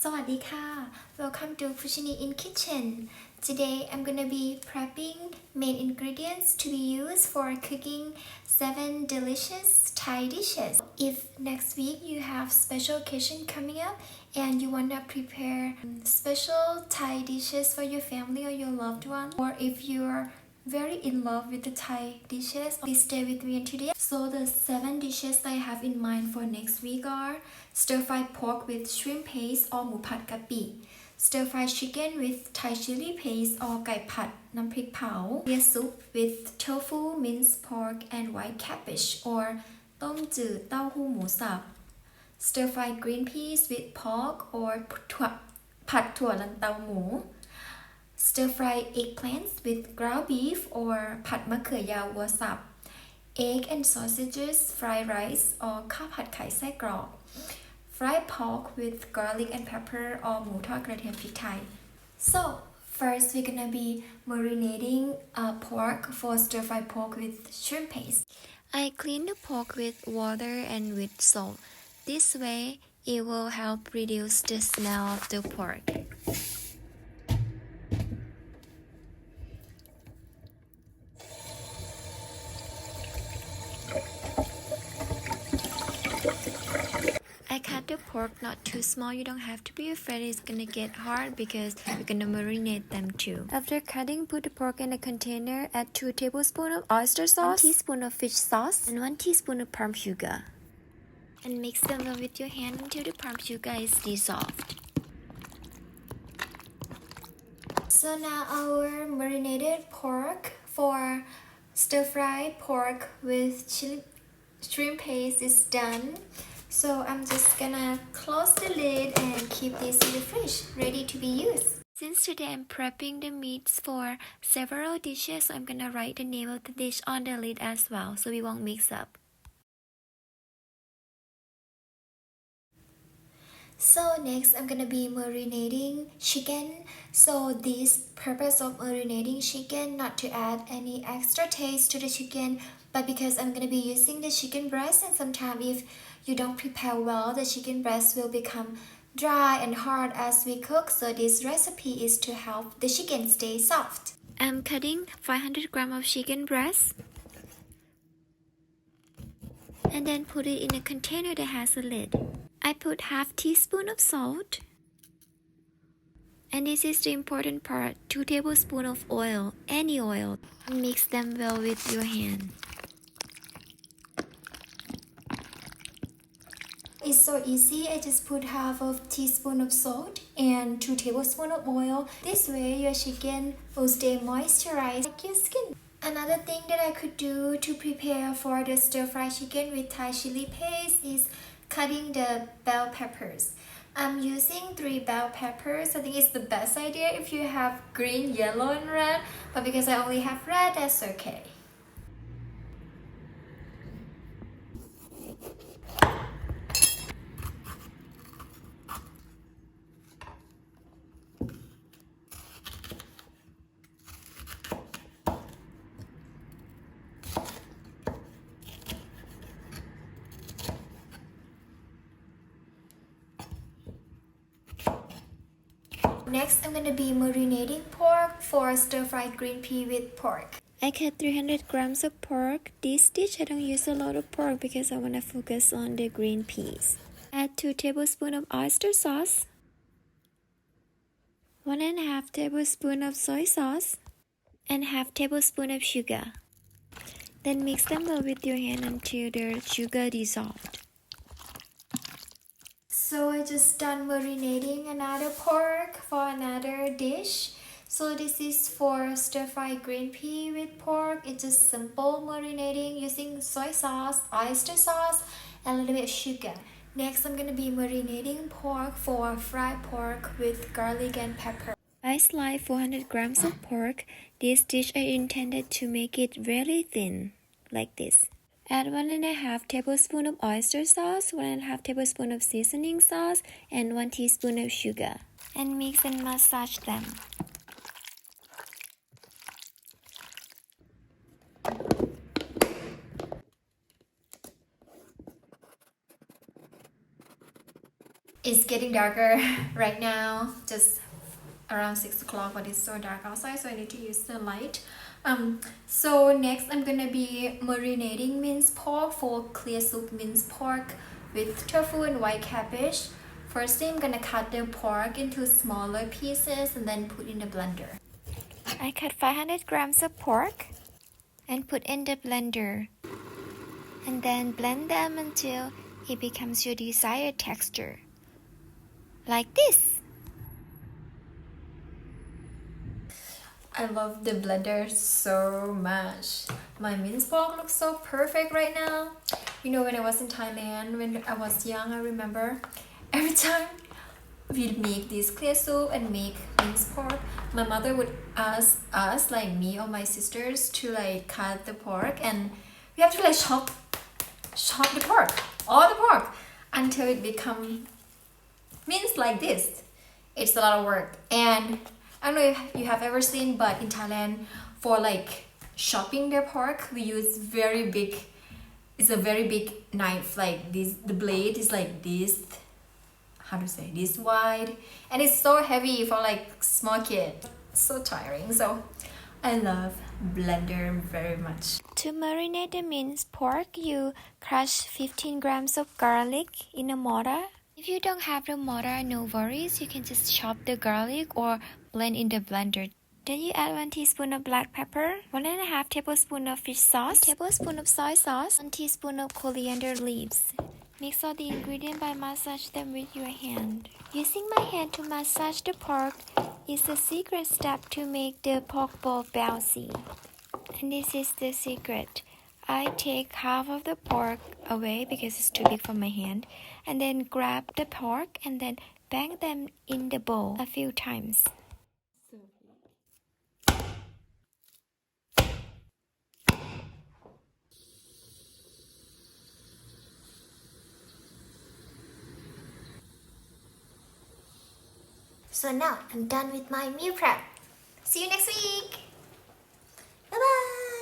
สวัสดีค่ะ Welcome to Fushini in Kitchen. Today I'm gonna be prepping main ingredients to be used for cooking 7 delicious Thai dishes. If next week you have special occasion coming up and you wanna prepare special Thai dishes for your family or your loved one, or if you're very in love with the Thai dishes, please stay with me today. So the 7 dishes I have in mind for next week are stir-fried pork with shrimp paste or หมูผัดกะปิ stir-fried chicken with Thai chili paste or ไก่ผัดน้ำพริกเผา beer soup with tofu, minced pork and white cabbage or ต้มจืดเต้าหู้หมูสับ stir-fried green peas with pork or ผัดถั่วลันเตาหมู stir-fried eggplants with ground beef or ผัดมะเขือยาววัวสับ egg and sausages, fried rice or ข้าวผัดไข่ไส้กรอก fried pork with garlic and pepper or หมูทอดกระเทียมพริกไทย So first we're gonna be marinating pork for stir-fried pork with shrimp paste. I clean the pork with water and with salt. This way it will help reduce the smell of the pork. I cut the pork not too small. You don't have to be afraid it's gonna get hard because we're gonna marinate them too. After cutting, put the pork in a container. Add 2 tablespoons of oyster sauce, 1 teaspoon of fish sauce, and 1 teaspoon of palm sugar. And mix them well with your hand until the palm sugar is dissolved. So now our marinated pork for stir-fried pork with shrimp paste is done. So I'm just gonna close the lid and keep this in the fridge, ready to be used. Since today I'm prepping the meats for several dishes, so I'm gonna write the name of the dish on the lid as well, so we won't mix up. So next I'm gonna be marinating chicken. So this purpose of marinating chicken, not to add any extra taste to the chicken, but because I'm gonna be using the chicken breast, and sometimes if you don't prepare well, the chicken breast will become dry and hard as we cook. So this recipe is to help the chicken stay soft. I'm cutting 500 grams of chicken breast and then put it in a container that has a lid. I put half teaspoon of salt, and this is the important part, 2 tablespoons of oil, any oil. Mix them well with your hand. It's so easy. I just put half of teaspoon of salt and 2 tablespoons of oil. This way your chicken will stay moisturized like your skin. Another thing that I could do to prepare for the stir-fried chicken with Thai chili paste is cutting the bell peppers. I'm using 3 bell peppers. I think it's the best idea if you have green, yellow, and red, but because I only have red, that's okay. Next, I'm gonna be marinating pork for stir-fried green pea with pork. I cut 300 grams of pork. This dish I don't use a lot of pork because I wanna focus on the green peas. Add 2 tablespoons of oyster sauce, 1.5 tablespoons of soy sauce, and half tablespoon of sugar. Then mix them well with your hand until the sugar dissolved. So I just done marinating another pork for another dish. So this is for stir-fried green pea with pork. It's just simple marinating using soy sauce, oyster sauce, and a little bit of sugar. Next, I'm gonna be marinating pork for fried pork with garlic and pepper. I sliced 400 grams of pork. This dish I intended to make it really thin, like this. Add 1.5 tablespoons of oyster sauce, 1.5 tablespoons of seasoning sauce, and 1 teaspoon of sugar. And mix and massage them. It's getting darker right now, just around 6 o'clock, but it's so dark outside, so I need to use the light. So next I'm gonna be marinating minced pork for clear soup minced pork with tofu and white cabbage. First I'm gonna cut the pork into smaller pieces and then put in the blender. I cut 500 grams of pork and put in the blender, and then blend them until it becomes your desired texture, like this. I love the blender so much. My minced pork looks so perfect right now. You know, when I was in Thailand, when I was young, I remember every time we make this clear soup and make minced pork, my mother would ask us, like me or my sisters, to like cut the pork, and we have to like chop the pork, all the pork, until it become minced like this. It's a lot of work. And I don't know if you have ever seen, but in Thailand, for like chopping their pork, we use very big, it's a very big knife, like this, the blade is like this, how to say, this wide, and it's so heavy for like small kid, so tiring. So I love blender very much. To marinate the minced pork, you crush 15 grams of garlic in a mortar. If you don't have the mortar, no worries, you can just chop the garlic or blend in the blender. Then you add 1 teaspoon of black pepper, 1.5 tablespoon of fish sauce, 1 tablespoon of soy sauce, 1 teaspoon of coriander leaves. Mix all the ingredients by massage them with your hand. Using my hand to massage the pork is the secret step to make the pork ball bouncy. And this is the secret. I take half of the pork away because it's too big for my hand, and then grab the pork and then bang them in the bowl a few times. So now I'm done with my meal prep. See you next week. Bye bye.